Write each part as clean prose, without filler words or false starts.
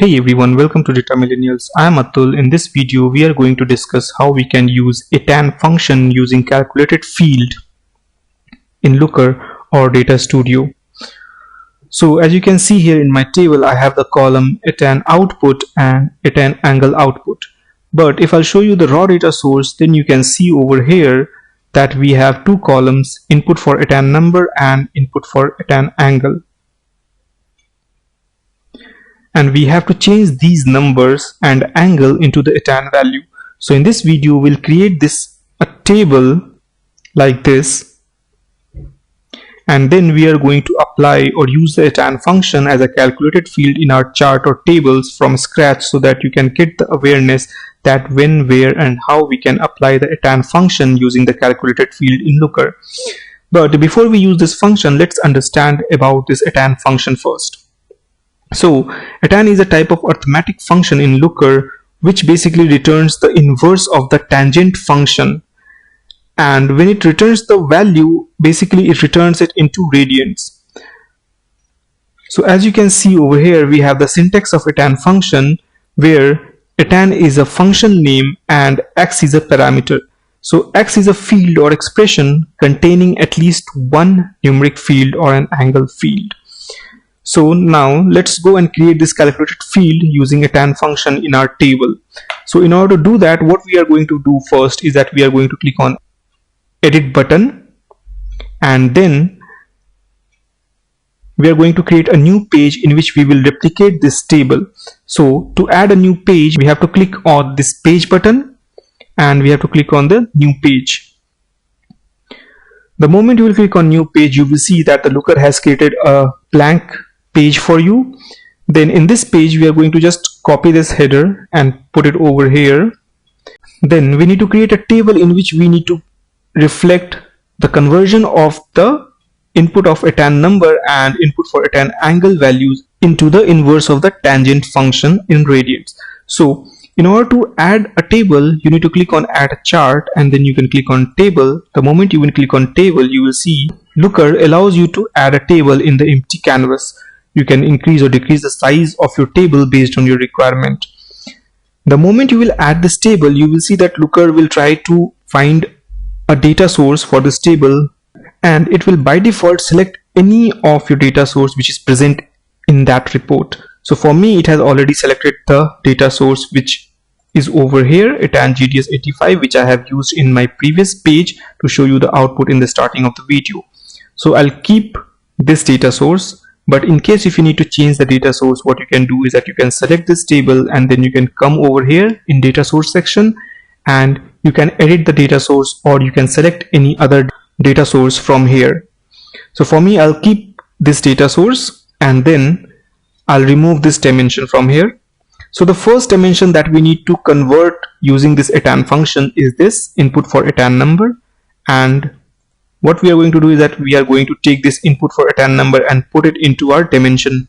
Hey everyone, welcome to Data Millennials. I am Atul. In this video, we are going to discuss how we can use Atan function using calculated field in Looker or Data Studio. So as you can see here in my table, I have the column Atan output and Atan angle output. But if I'll show you the raw data source, then you can see over here that we have two columns, input for Atan number and input for Atan angle. And we have to change these numbers and angle into the Atan value. So in this video, we'll create a table like this, and then we are going to apply or use the Atan function as a calculated field in our chart or tables from scratch, so that you can get the awareness that when, where, and how we can apply the Atan function using the calculated field in Looker. But before we use this function, let's understand about this Atan function first. So Atan is a type of arithmetic function in Looker which basically returns the inverse of the tangent function, and when it returns the value, basically it returns it into radians. So as you can see over here, we have the syntax of Atan function, where Atan is a function name and x is a parameter. So x is a field or expression containing at least one numeric field or an angle field. So now let's go and create this calculated field using a Atan function in our table. So in order to do that, what we are going to do first is that we are going to click on edit button, and then we are going to create a new page in which we will replicate this table. So to add a new page, we have to click on this page button and we have to click on the new page. The moment you will click on new page, you will see that the Looker has created a blank page for you. Then in this page, we are going to just copy this header and put it over here. Then we need to create a table in which we need to reflect the conversion of the input of Atan number and input for Atan angle values into the inverse of the tangent function in radians. So in order to add a table, you need to click on add a chart, and then you can click on table. The moment you will click on table, you will see Looker allows you to add a table in the empty canvas. You can increase or decrease the size of your table based on your requirement. The moment you will add this table, you will see that Looker will try to find a data source for this table, and it will by default select any of your data source which is present in that report. So for me, it has already selected the data source which is over here, Atan GDS 85, which I have used in my previous page to show you the output in the starting of the video. So I'll keep this data source. But in case if you need to change the data source, what you can do is that you can select this table and then you can come over here in data source section and you can edit the data source, or you can select any other data source from here. So for me, I'll keep this data source and then I'll remove this dimension from here. So the first dimension that we need to convert using this Atan function is this input for Atan number, and what we are going to do is that we are going to take this input for Atan number and put it into our dimension.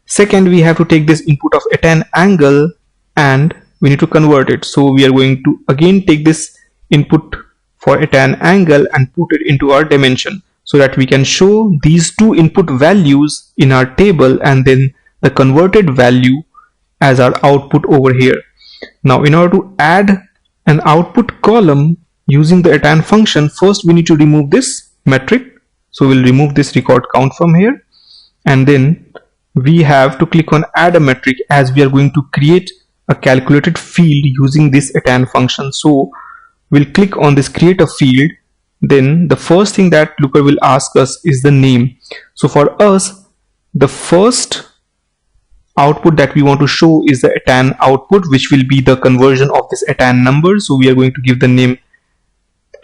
Second, we have to take this input of Atan angle and we need to convert it. So we are going to again take this input for Atan angle and put it into our dimension, so that we can show these two input values in our table and then the converted value as our output over here. Now in order to add an output column using the Atan function, first we need to remove this metric. So we'll remove this record count from here, and then we have to click on add a metric, as we are going to create a calculated field using this Atan function. So we'll click on this create a field. Then the first thing that Looker will ask us is the name. So for us, the first output that we want to show is the Atan output, which will be the conversion of this Atan number. So we are going to give the name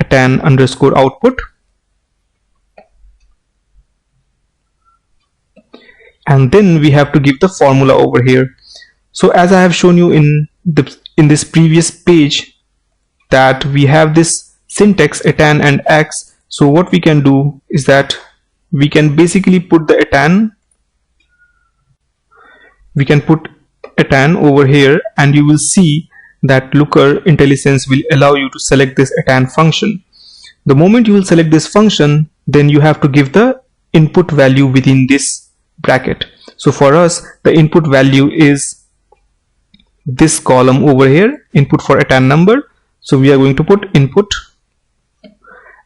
Atan underscore output, and then we have to give the formula over here. So as I have shown you in this previous page, that we have this syntax Atan and x. So what we can do is that we can basically put the Atan, we can put Atan over here, and you will see that Looker IntelliSense will allow you to select this Atan function. The moment you will select this function, then you have to give the input value within this bracket. So for us, the input value is this column over here, input for Atan number. So we are going to put input,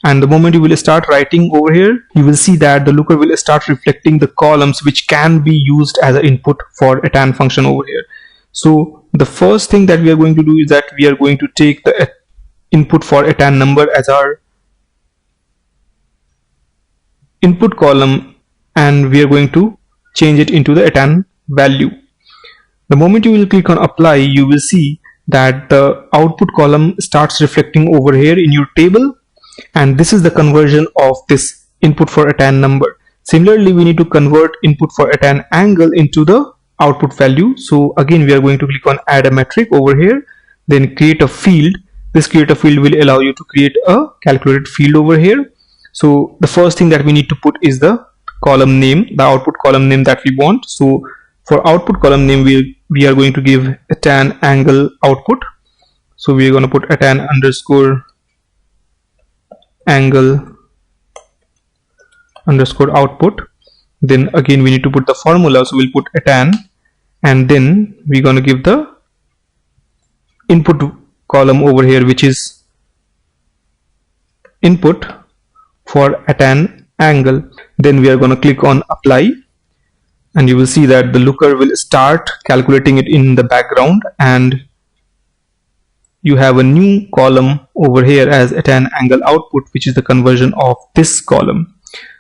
and the moment you will start writing over here, you will see that the looker will start reflecting the columns which can be used as an input for Atan function over here. So the first thing that we are going to do is that we are going to take the input for Atan number as our input column, and we are going to change it into the Atan value. The moment you will click on apply, you will see that the output column starts reflecting over here in your table, and this is the conversion of this input for Atan number. Similarly, we need to convert input for Atan angle into the output value. So again, we are going to click on add a metric over here, then create a field. This create a field will allow you to create a calculated field over here. So the first thing that we need to put is the column name, the output column name that we want. So for output column name, we are going to give Atan angle output. So we are going to put Atan underscore angle underscore output. Then again we need to put the formula, so we'll put Atan, and then we're going to give the input column over here, which is input for Atan angle. Then we are going to click on apply, and you will see that the looker will start calculating it in the background, and you have a new column over here as Atan angle output, which is the conversion of this column.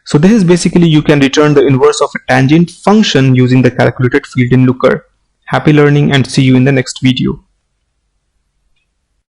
So this is basically you can return the inverse of a tangent function using the calculated field in looker. Happy learning, and see you in the next video.